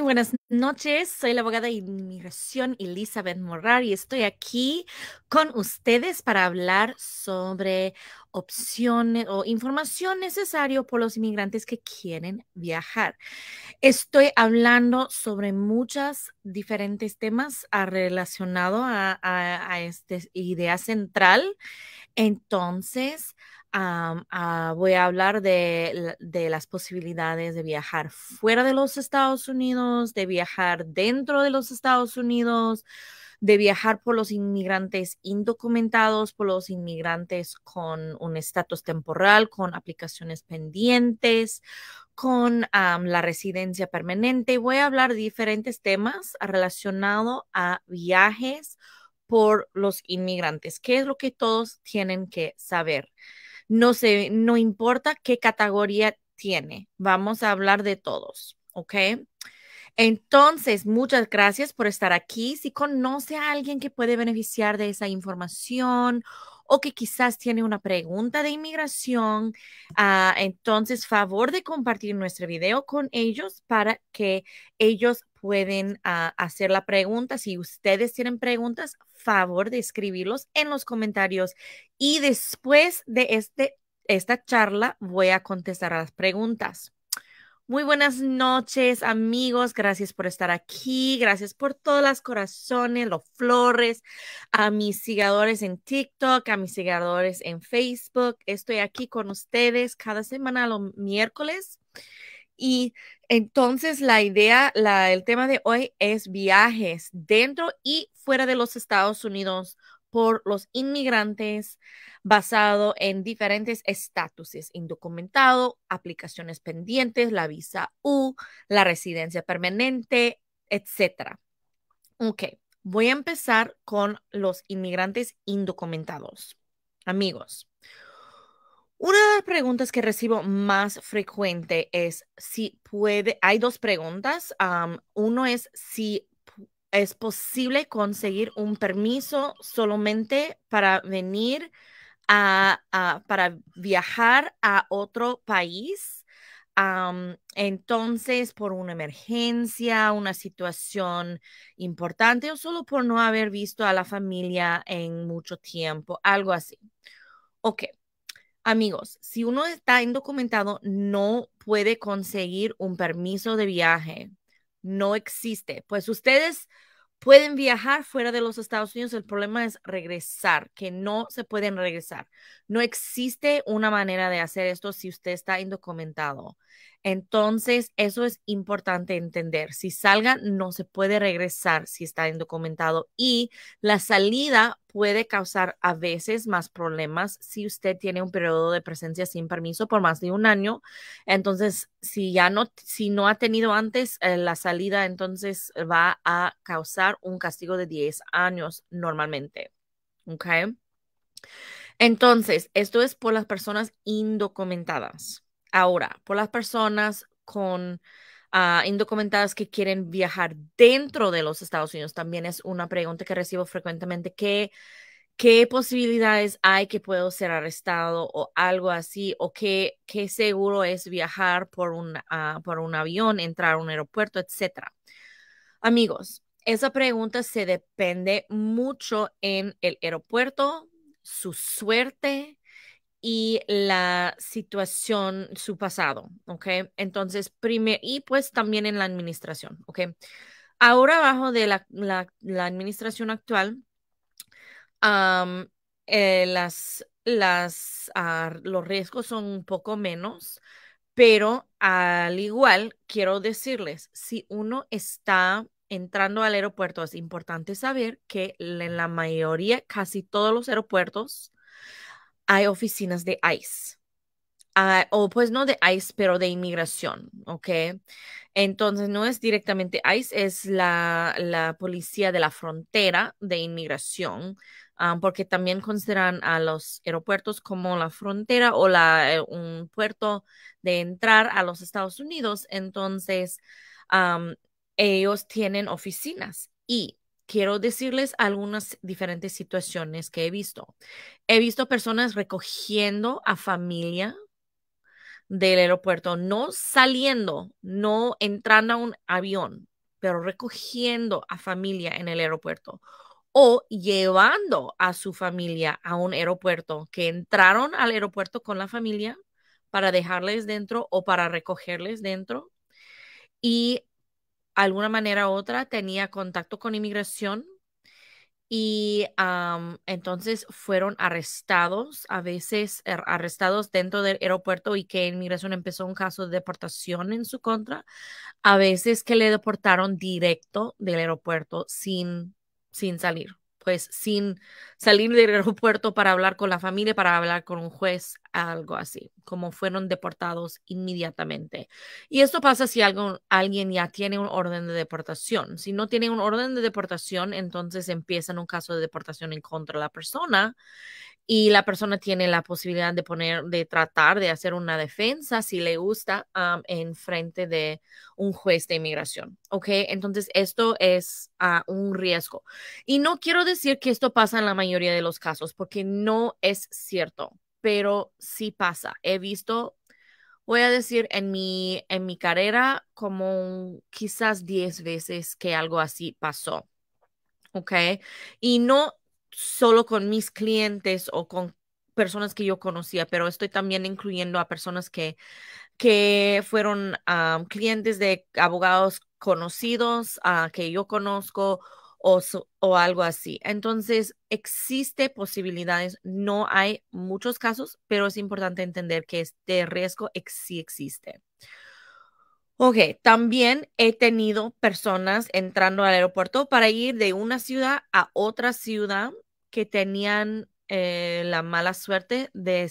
buenas noches. Soy la abogada de inmigración Elizabeth Morrar y estoy aquí con ustedes para hablar sobre opciones o información necesaria por los inmigrantes que quieren viajar. Estoy hablando sobre muchos diferentes temas relacionados a esta idea central. Entonces, voy a hablar de las posibilidades de viajar fuera de los Estados Unidos, de viajar dentro de los Estados Unidos, de viajar por los inmigrantes indocumentados, por los inmigrantes con un estatus temporal, con aplicaciones pendientes, con la residencia permanente. Voy a hablar de diferentes temas relacionados a viajes por los inmigrantes. ¿Qué es lo que todos tienen que saber? No sé, no importa qué categoría tiene, vamos a hablar de todos, ¿ok? Entonces, muchas gracias por estar aquí. Si conoce a alguien que puede beneficiar de esa información o que quizás tiene una pregunta de inmigración, entonces favor de compartir nuestro video con ellos para que ellos pueden hacer la pregunta. Si ustedes tienen preguntas, favor de escribirlos en los comentarios y después de esta charla voy a contestar a las preguntas. Muy buenas noches, amigos. Gracias por estar aquí. Gracias por todas las corazones, los flores, a mis seguidores en TikTok, a mis seguidores en Facebook. Estoy aquí con ustedes cada semana los miércoles. Y entonces la idea, el tema de hoy es viajes dentro y fuera de los Estados Unidos por los inmigrantes basado en diferentes estatuses, indocumentado, aplicaciones pendientes, la visa U, la residencia permanente, etcétera. Ok, voy a empezar con los inmigrantes indocumentados. Amigos, una de las preguntas que recibo más frecuente es si puede, hay dos preguntas. Uno es si es posible conseguir un permiso solamente para venir para viajar a otro país. Entonces, por una emergencia, una situación importante o solo por no haber visto a la familia en mucho tiempo, algo así. Ok. Amigos, si uno está indocumentado, no puede conseguir un permiso de viaje. No existe. Pues ustedes pueden viajar fuera de los Estados Unidos. El problema es regresar, que no se pueden regresar. No existe una manera de hacer esto si usted está indocumentado. Entonces, eso es importante entender. Si salga, no se puede regresar si está indocumentado y la salida puede causar a veces más problemas si usted tiene un periodo de presencia sin permiso por más de un año. Entonces, si no ha tenido antes la salida, entonces va a causar un castigo de 10 años normalmente. ¿Ok? Entonces, esto es por las personas indocumentadas. Ahora, por las personas con indocumentadas que quieren viajar dentro de los Estados Unidos, también es una pregunta que recibo frecuentemente. ¿Qué posibilidades hay que puedo ser arrestado o algo así? ¿O qué seguro es viajar por un avión, entrar a un aeropuerto, etcétera? Amigos, esa pregunta se depende mucho en el aeropuerto, su suerte y la situación, su pasado, ¿ok? Entonces, primero, y pues también en la administración, ¿ok? Ahora, bajo de la administración actual, am, los riesgos son un poco menos, pero al igual, quiero decirles, si uno está entrando al aeropuerto, es importante saber que en la mayoría, casi todos los aeropuertos, hay oficinas de ICE. O pues no de ICE, pero de inmigración, ¿ok? Entonces no es directamente ICE, es la policía de la frontera de inmigración, porque también consideran a los aeropuertos como la frontera o un puerto de entrar a los Estados Unidos. Entonces, ellos tienen oficinas y quiero decirles algunas diferentes situaciones que he visto. He visto personas recogiendo a familia del aeropuerto, no saliendo, no entrando a un avión. pero recogiendo a familia en el aeropuerto o llevando a su familia a un aeropuerto, que entraron al aeropuerto con la familia para dejarles dentro o para recogerles dentro y alguna manera u otra tenía contacto con inmigración y entonces fueron arrestados, a veces arrestados dentro del aeropuerto y que inmigración empezó un caso de deportación en su contra, a veces que le deportaron directo del aeropuerto sin salir. Pues sin salir del aeropuerto para hablar con la familia, para hablar con un juez, algo así, como fueron deportados inmediatamente. Y esto pasa si alguien ya tiene un orden de deportación. Si no tiene un orden de deportación, entonces empiezan un caso de deportación en contra de la persona y la persona tiene la posibilidad de tratar de hacer una defensa si le gusta en frente de un juez de inmigración. ¿Ok? Entonces esto es un riesgo. Y no quiero decir que esto pasa en la mayoría de los casos porque no es cierto, pero sí pasa. He visto, voy a decir, en mi carrera como quizás 10 veces que algo así pasó. ¿Ok? Y no solo con mis clientes o con personas que yo conocía, pero estoy también incluyendo a personas que fueron clientes de abogados conocidos, que yo conozco o algo así. Entonces, existe posibilidades, no hay muchos casos, pero es importante entender que este riesgo sí existe. Ok, también he tenido personas entrando al aeropuerto para ir de una ciudad a otra ciudad que tenían la mala suerte de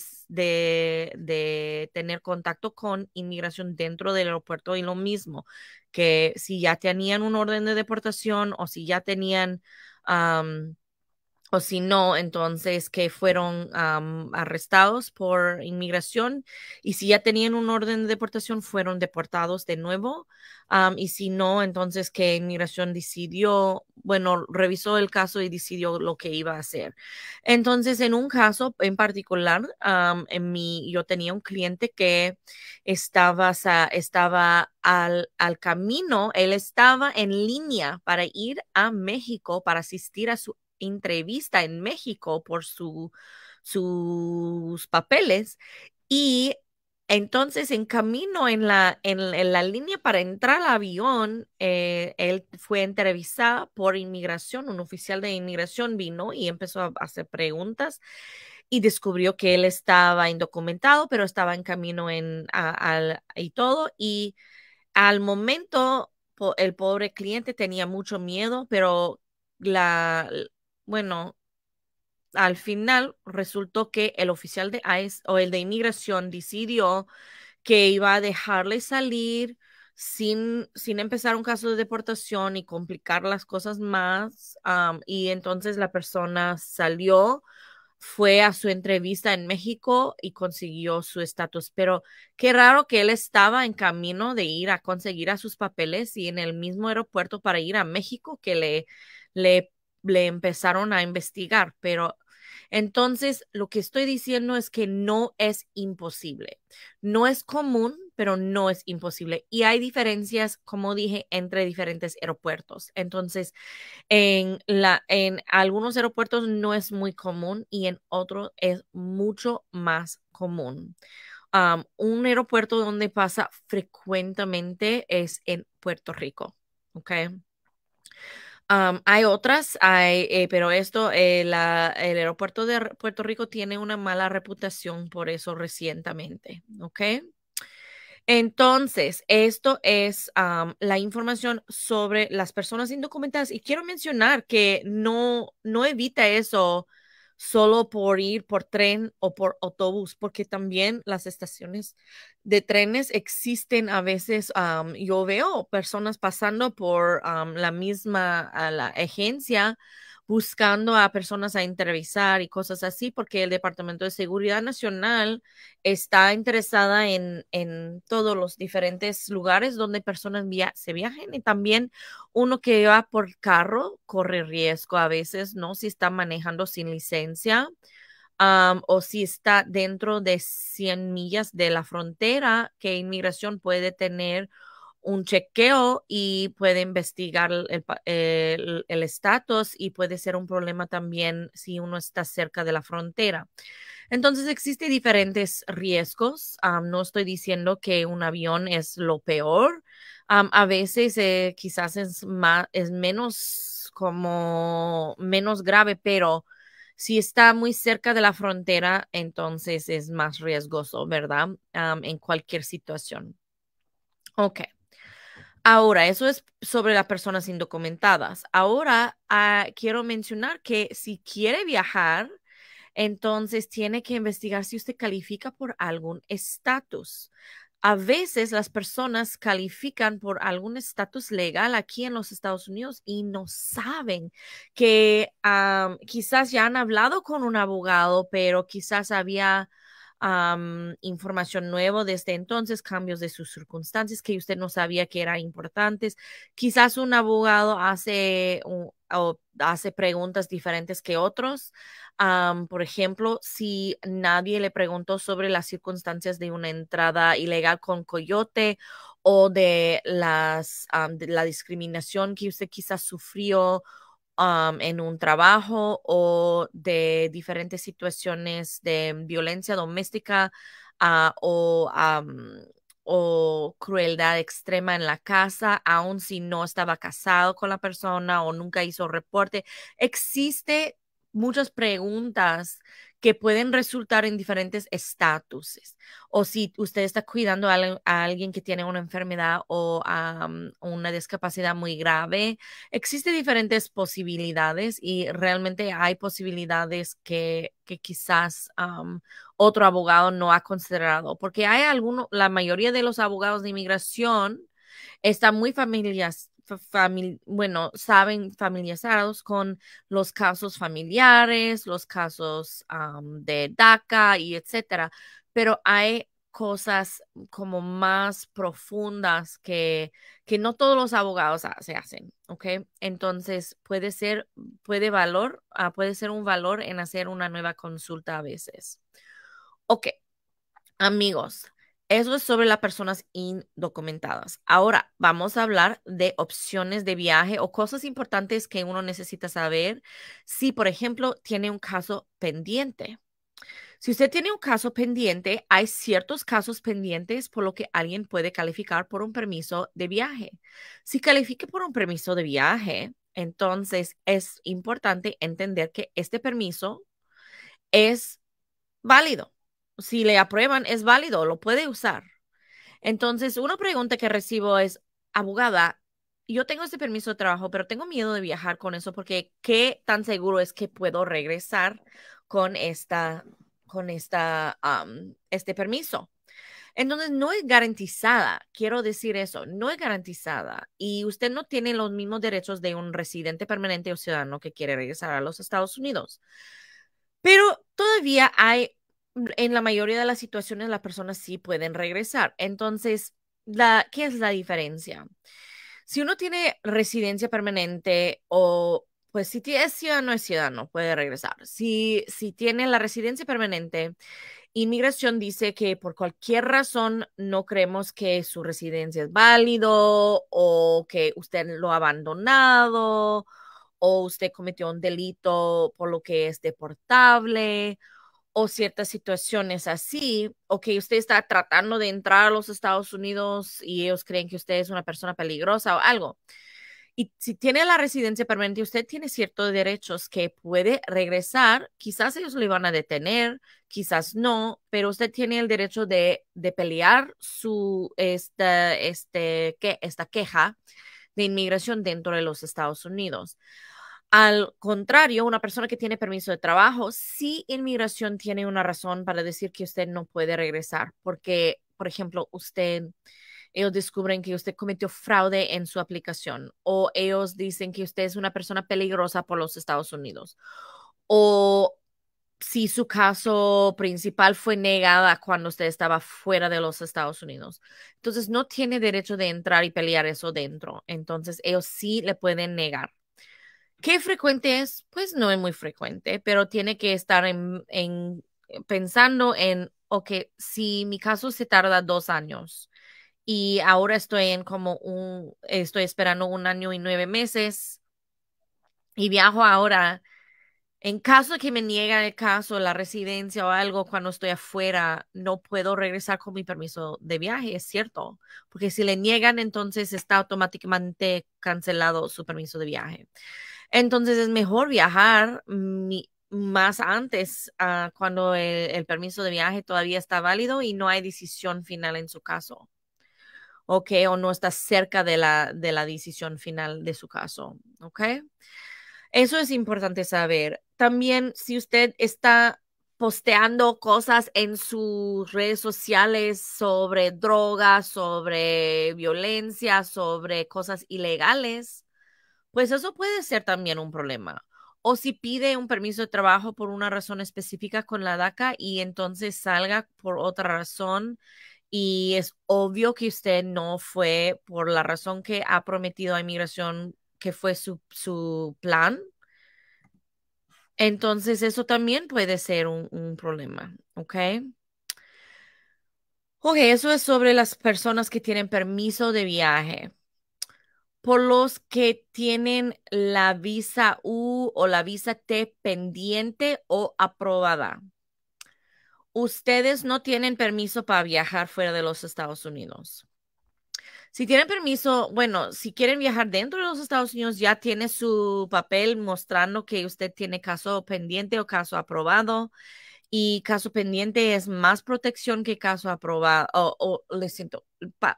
tener contacto con inmigración dentro del aeropuerto y lo mismo, que si ya tenían un orden de deportación o si ya tenían o si no, entonces que fueron arrestados por inmigración y si ya tenían un orden de deportación, fueron deportados de nuevo. Y si no, entonces que inmigración decidió, bueno, revisó el caso y decidió lo que iba a hacer. Entonces, en un caso en particular, yo tenía un cliente que estaba al camino, él estaba en línea para ir a México para asistir a su entrevista en México por sus papeles y entonces en camino en la línea para entrar al avión, él fue entrevistado por inmigración, un oficial de inmigración vino y empezó a hacer preguntas y descubrió que él estaba indocumentado, pero estaba en camino y todo y al momento el pobre cliente tenía mucho miedo, pero bueno, al final resultó que el oficial de ICE o el de inmigración decidió que iba a dejarle salir sin empezar un caso de deportación y complicar las cosas más. Y entonces la persona salió, fue a su entrevista en México y consiguió su estatus. Pero qué raro que él estaba en camino de ir a conseguir a sus papeles y en el mismo aeropuerto para ir a México que le, le empezaron a investigar. Pero entonces, lo que estoy diciendo es que no es imposible. No es común, pero no es imposible. Y hay diferencias, como dije, entre diferentes aeropuertos. Entonces, en algunos aeropuertos no es muy común y en otros es mucho más común. Un aeropuerto donde pasa frecuentemente es en Puerto Rico. ¿Ok? Hay otras, pero el aeropuerto de Puerto Rico tiene una mala reputación por eso recientemente, ¿ok? Entonces, esto es la información sobre las personas indocumentadas y quiero mencionar que no evita eso solo por ir por tren o por autobús, porque también las estaciones de trenes existen a veces. Yo veo personas pasando por la agencia buscando a personas a entrevistar y cosas así, porque el Departamento de Seguridad Nacional está interesada en todos los diferentes lugares donde personas se viajen y también uno que va por carro corre riesgo a veces, ¿no? Si está manejando sin licencia, o si está dentro de 100 millas de la frontera que inmigración puede tener un chequeo y puede investigar el estatus y puede ser un problema también si uno está cerca de la frontera. Entonces, existen diferentes riesgos. No estoy diciendo que un avión es lo peor. A veces quizás es menos como menos grave, pero si está muy cerca de la frontera, entonces es más riesgoso, ¿verdad? En cualquier situación. Ok. Ahora, eso es sobre las personas indocumentadas. Ahora, quiero mencionar que si quiere viajar, entonces tiene que investigar si usted califica por algún estatus. A veces las personas califican por algún estatus legal aquí en los Estados Unidos y no saben que quizás ya han hablado con un abogado, pero quizás había información nueva desde entonces, cambios de sus circunstancias que usted no sabía que eran importantes. Quizás un abogado o hace preguntas diferentes que otros. Por ejemplo, si nadie le preguntó sobre las circunstancias de una entrada ilegal con coyote o de la discriminación que usted quizás sufrió en un trabajo o de diferentes situaciones de violencia doméstica o crueldad extrema en la casa, aun si no estaba casado con la persona o nunca hizo reporte. Existe muchas preguntas que pueden resultar en diferentes estatuses. O si usted está cuidando a alguien que tiene una enfermedad o una discapacidad muy grave, existen diferentes posibilidades y realmente hay posibilidades que quizás otro abogado no ha considerado, porque hay algunos, la mayoría de los abogados de inmigración están muy saben familiarizados con los casos familiares, los casos de DACA y etcétera, pero hay cosas como más profundas que no todos los abogados se hacen, ¿ok? Entonces puede ser un valor en hacer una nueva consulta a veces. Ok, amigos, eso es sobre las personas indocumentadas. Ahora vamos a hablar de opciones de viaje o cosas importantes que uno necesita saber si, por ejemplo, tiene un caso pendiente. Si usted tiene un caso pendiente, hay ciertos casos pendientes por lo que alguien puede calificar por un permiso de viaje. Si califique por un permiso de viaje, entonces es importante entender que este permiso es válido. Si le aprueban, es válido, lo puede usar. Entonces, una pregunta que recibo es, abogada, yo tengo este permiso de trabajo, pero tengo miedo de viajar con eso porque ¿qué tan seguro es que puedo regresar con este permiso? Entonces, no es garantizada, quiero decir eso, no es garantizada y usted no tiene los mismos derechos de un residente permanente o ciudadano que quiere regresar a los Estados Unidos. Pero todavía en la mayoría de las situaciones, las personas sí pueden regresar. Entonces, ¿qué es la diferencia? Si uno tiene residencia permanente o, pues, si es ciudadano, es ciudadano, puede regresar. Si tiene la residencia permanente, inmigración dice que por cualquier razón no creemos que su residencia es válido o que usted lo ha abandonado o usted cometió un delito por lo que es deportable o ciertas situaciones así, o que usted está tratando de entrar a los Estados Unidos y ellos creen que usted es una persona peligrosa o algo. Y si tiene la residencia permanente, usted tiene ciertos derechos que puede regresar. Quizás ellos le van a detener, quizás no, pero usted tiene el derecho de pelear esta queja de inmigración dentro de los Estados Unidos. Al contrario, una persona que tiene permiso de trabajo, sí, inmigración tiene una razón para decir que usted no puede regresar, porque, por ejemplo, ellos descubren que usted cometió fraude en su aplicación o ellos dicen que usted es una persona peligrosa por los Estados Unidos o si su caso principal fue negada cuando usted estaba fuera de los Estados Unidos. Entonces, no tiene derecho de entrar y pelear eso dentro. Entonces, ellos sí le pueden negar. ¿Qué frecuente es? Pues no es muy frecuente, pero tiene que estar pensando en, ok, si mi caso se tarda 2 años y ahora estoy estoy esperando 1 año y 9 meses y viajo ahora. En caso de que me niegan el caso, la residencia o algo cuando estoy afuera, no puedo regresar con mi permiso de viaje, es cierto, porque si le niegan, entonces está automáticamente cancelado su permiso de viaje. Entonces es mejor viajar más antes, cuando el permiso de viaje todavía está válido y no hay decisión final en su caso. ¿Ok? O no está cerca de la decisión final de su caso. ¿Ok? Eso es importante saber. También, si usted está posteando cosas en sus redes sociales sobre drogas, sobre violencia, sobre cosas ilegales, pues eso puede ser también un problema. O si pide un permiso de trabajo por una razón específica con la DACA y entonces salga por otra razón y es obvio que usted no fue por la razón que ha prometido a inmigración que fue su plan, entonces eso también puede ser un problema, ¿ok? Ok, eso es sobre las personas que tienen permiso de viaje. Por los que tienen la visa U o la visa T pendiente o aprobada. Ustedes no tienen permiso para viajar fuera de los Estados Unidos. Si tienen permiso, bueno, si quieren viajar dentro de los Estados Unidos, ya tiene su papel mostrando que usted tiene caso pendiente o caso aprobado. Y caso pendiente es más protección que caso aprobado, o le siento,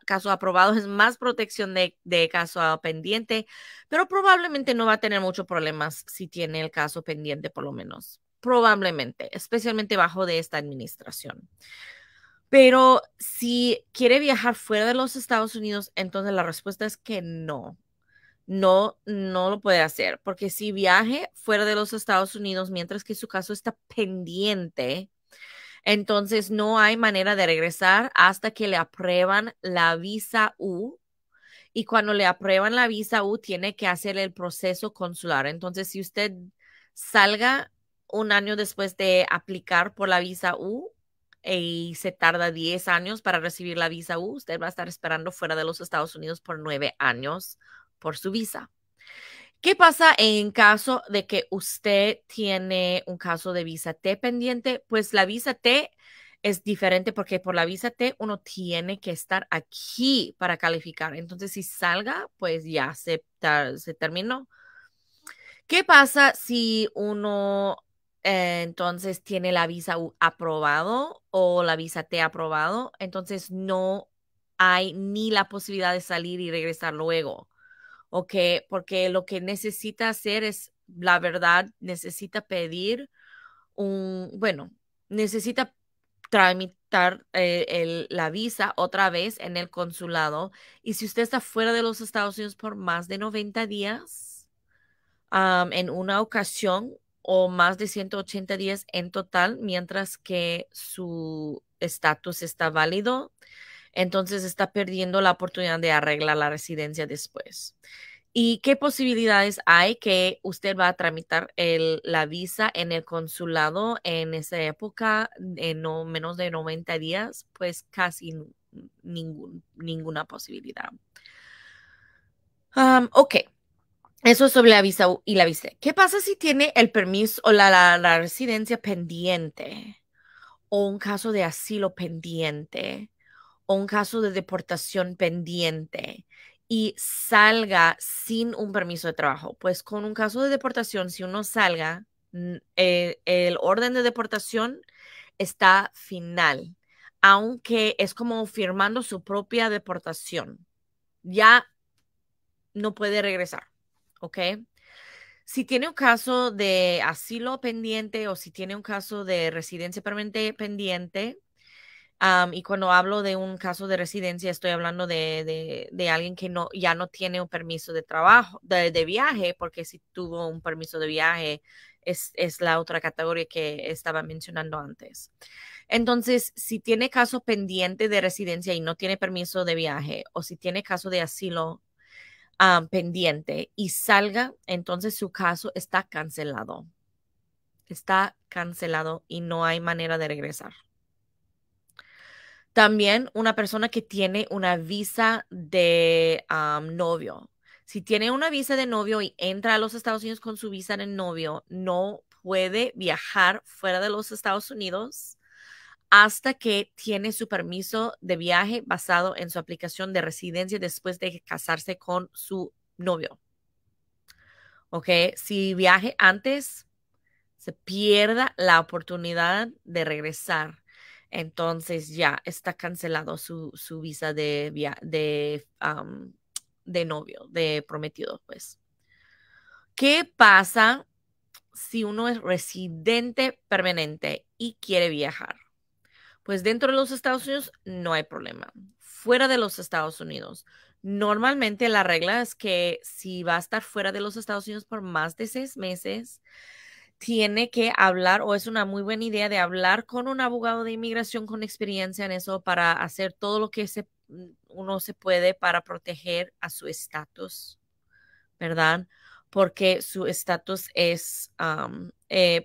caso aprobado es más protección de caso pendiente, pero probablemente no va a tener muchos problemas si tiene el caso pendiente por lo menos. Probablemente, especialmente bajo de esta administración. Pero si quiere viajar fuera de los Estados Unidos, entonces la respuesta es que no. No, no lo puede hacer, porque si viaje fuera de los Estados Unidos mientras que su caso está pendiente, entonces no hay manera de regresar hasta que le aprueban la visa U. Y cuando le aprueban la visa U, tiene que hacer el proceso consular. Entonces, si usted salga 1 año después de aplicar por la visa U y se tarda 10 años para recibir la visa U, usted va a estar esperando fuera de los Estados Unidos por 9 años por su visa. ¿Qué pasa en caso de que usted tiene un caso de visa T pendiente? Pues la visa T es diferente porque por la visa T uno tiene que estar aquí para calificar. Entonces, si salga, pues ya se terminó. ¿Qué pasa si uno entonces tiene la visa U aprobado o la visa T aprobado? Entonces no hay ni la posibilidad de salir y regresar luego. ¿Ok? Porque lo que necesita hacer es, la verdad, necesita pedir bueno, necesita tramitar la visa otra vez en el consulado. Y si usted está fuera de los Estados Unidos por más de 90 días, en una ocasión o más de 180 días en total, mientras que su estatus está válido, entonces está perdiendo la oportunidad de arreglar la residencia después. ¿Y qué posibilidades hay que usted va a tramitar la visa en el consulado en esa época en no menos de 90 días? Pues casi ninguna posibilidad. Ok, eso es sobre la visa y la visa. ¿Qué pasa si tiene el permiso o la residencia pendiente o un caso de asilo pendiente o un caso de deportación pendiente y salga sin un permiso de trabajo? Pues con un caso de deportación, si uno salga, el orden de deportación está final, aunque es como firmando su propia deportación. Ya no puede regresar, ¿ok? Si tiene un caso de asilo pendiente o si tiene un caso de residencia permanente pendiente, y cuando hablo de un caso de residencia, estoy hablando de alguien que ya no tiene un permiso de trabajo, de viaje, porque si tuvo un permiso de viaje, es la otra categoría que estaba mencionando antes. Entonces, si tiene caso pendiente de residencia y no tiene permiso de viaje, o si tiene caso de asilo pendiente y salga, entonces su caso está cancelado. Está cancelado y no hay manera de regresar. También una persona que tiene una visa de novio. Si tiene una visa de novio y entra a los Estados Unidos con su visa de novio, no puede viajar fuera de los Estados Unidos hasta que tiene su permiso de viaje basado en su aplicación de residencia después de casarse con su novio. ¿Ok? Si viaje antes, se pierda la oportunidad de regresar. Entonces ya está cancelado su visa de novio, de prometido, pues. ¿Qué pasa si uno es residente permanente y quiere viajar? Pues dentro de los Estados Unidos no hay problema. Fuera de los Estados Unidos, normalmente la regla es que si va a estar fuera de los Estados Unidos por más de 6 meses, tiene que hablar o es una muy buena idea de hablar con un abogado de inmigración con experiencia en eso para hacer todo lo que uno se puede para proteger a su estatus, ¿verdad? Porque su estatus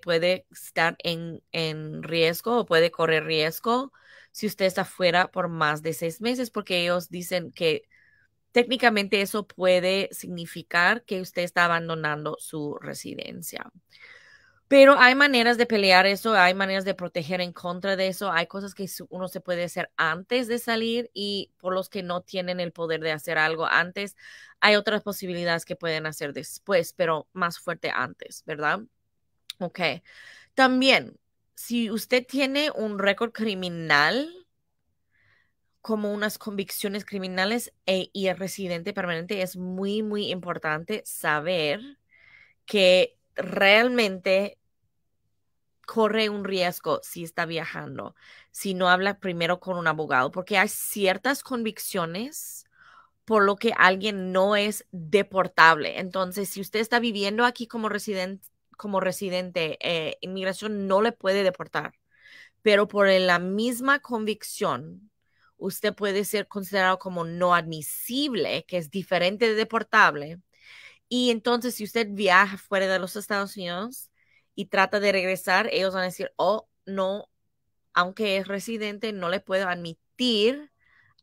puede estar en riesgo o puede correr riesgo si usted está fuera por más de 6 meses, porque ellos dicen que técnicamente eso puede significar que usted está abandonando su residencia. Pero hay maneras de pelear eso, hay maneras de proteger en contra de eso, hay cosas que uno se puede hacer antes de salir y por los que no tienen el poder de hacer algo antes, hay otras posibilidades que pueden hacer después, pero más fuerte antes, ¿verdad? Ok. También, si usted tiene un récord criminal, como unas convicciones criminales y es residente permanente, es muy, muy importante saber que realmente corre un riesgo si está viajando, si no habla primero con un abogado, porque hay ciertas convicciones por lo que alguien no es deportable. Entonces, si usted está viviendo aquí como residente, inmigración no le puede deportar, pero por la misma convicción, usted puede ser considerado como no admisible, que es diferente de deportable, y entonces, si usted viaja fuera de los Estados Unidos y trata de regresar, ellos van a decir, oh, no, aunque es residente, no le puedo admitir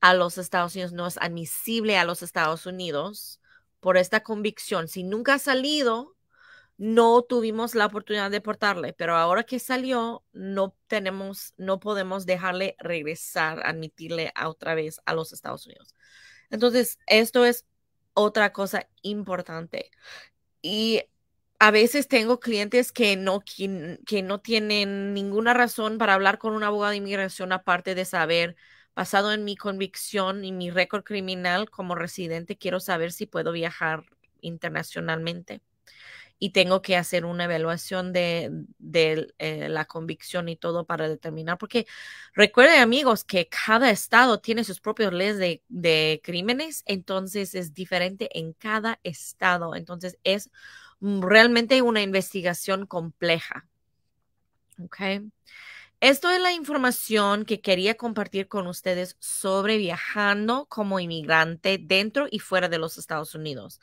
a los Estados Unidos, no es admisible a los Estados Unidos por esta convicción. Si nunca ha salido, no tuvimos la oportunidad de deportarle, pero ahora que salió, no podemos dejarle regresar, admitirle otra vez a los Estados Unidos. Entonces, esto es otra cosa importante. Y a veces tengo clientes que no tienen ninguna razón para hablar con un abogado de inmigración aparte de saber, basado en mi convicción y mi récord criminal como residente, quiero saber si puedo viajar internacionalmente. Y tengo que hacer una evaluación de la convicción y todo para determinar, porque recuerden amigos que cada estado tiene sus propias leyes de crímenes, entonces es diferente en cada estado, entonces es realmente una investigación compleja. ¿Ok? Esto es la información que quería compartir con ustedes sobre viajando como inmigrante dentro y fuera de los Estados Unidos.